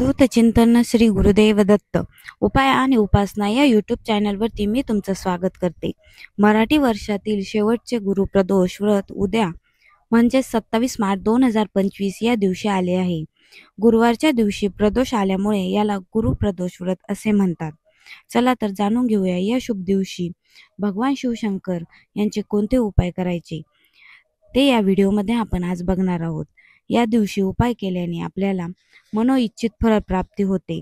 अवधूत चिंतन श्री गुरुदेव दत्त उपाय आणि उपासना या यूट्यूब चॅनलवरती मी तुमचं स्वागत करते। मराठी वर्षातील शेवटचे गुरुप्रदोष व्रत उद्या म्हणजे 27 मार्च 2025 या दिवशी आले आहे। गुरुवारच्या दिवशी प्रदोष आल्यामुळे याला गुरुप्रदोष व्रत असे म्हणतात। चला तर जाणून घेऊया या शुभ दिवशी भगवान शिवशंकर यांचे कोणते उपाय करायचे ते या व्हिडिओमध्ये आपण आज बघणार आहोत। या दिवशी उपाय केल्याने आपल्याला मनोइच्छित फळ प्राप्ती होते,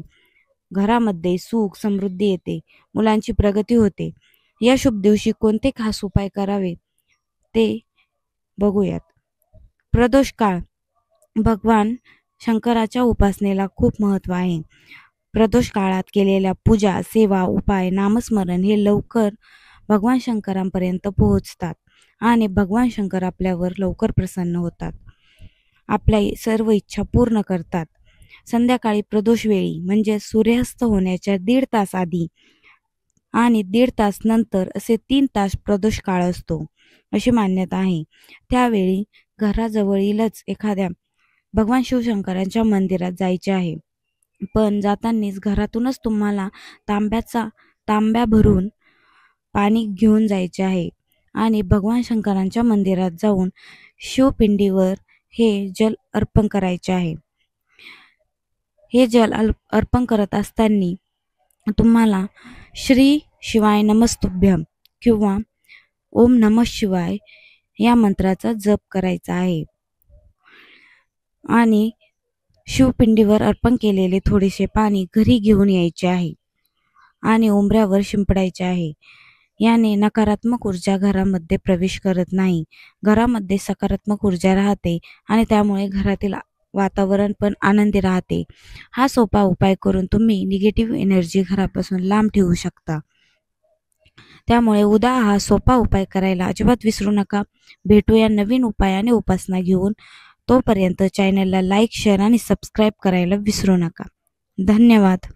घरामध्ये सुख समृद्धी येते, मुलांची प्रगती होते। या शुभ दिवशी कोणते खास उपाय करावे ते बघूयात। प्रदोष काळ भगवान शंकराच्या उपासनेला खूप महत्त्व आहे। प्रदोष काळात केलेल्या पूजा, सेवा, उपाय, नामस्मरण हे लवकर भगवान शंकरांपर्यंत पोहोचतात आणि भगवान शंकर आपल्यावर लवकर प्रसन्न होतात, आपल्या सर्व इच्छा पूर्ण करतात। संध्याकाळी प्रदोष वेळी म्हणजे सूर्यास्त होण्याच्या 1.5 तास आधी आणि 1.5 तास नंतर असे 3 तास प्रदोष काळ असतो अशी मान्यता आहे। त्यावेळी घराजवळीलच एखाद्या भगवान शिवशंकरांच्या मंदिरात जायचे आहे, पण जातानाच घरातूनच तुम्हाला तांब्या भरून पाणी घेऊन जायचे आहे आणि भगवान शंकरांच्या मंदिरात जाऊन शिवपिंडीवर हे जल अर्पण करायचे आहे। हे जल अर्पण करत असताना तुम्हाला श्री शिवाय नमस्तुभ्यम किंवा ओम नमः शिवाय या मंत्राचा जप करायचा आहे आणि शिवपिंडीवर अर्पण केलेले थोडेसे पाणी घरी घेऊन यायचे आहे आणि उंबऱ्यावर शिंपडायचे आहे। याने नकारात्मक ऊर्जा घरामध्ये प्रवेश करत नाही, घरामध्ये सकारात्मक ऊर्जा राहते आणि त्यामुळे घरातील वातावरण पण आनंदी राहते। हा सोपा उपाय करून तुम्ही निगेटिव्ह एनर्जी घरापासून लांब ठेवू शकता। त्यामुळे उद्या हा सोपा उपाय करायला अजिबात विसरू नका। भेटूया नवीन उपाय आणि उपासना घेऊन। तोपर्यंत चॅनलला लाईक, शेअर आणि सबस्क्राईब करायला विसरू नका। धन्यवाद।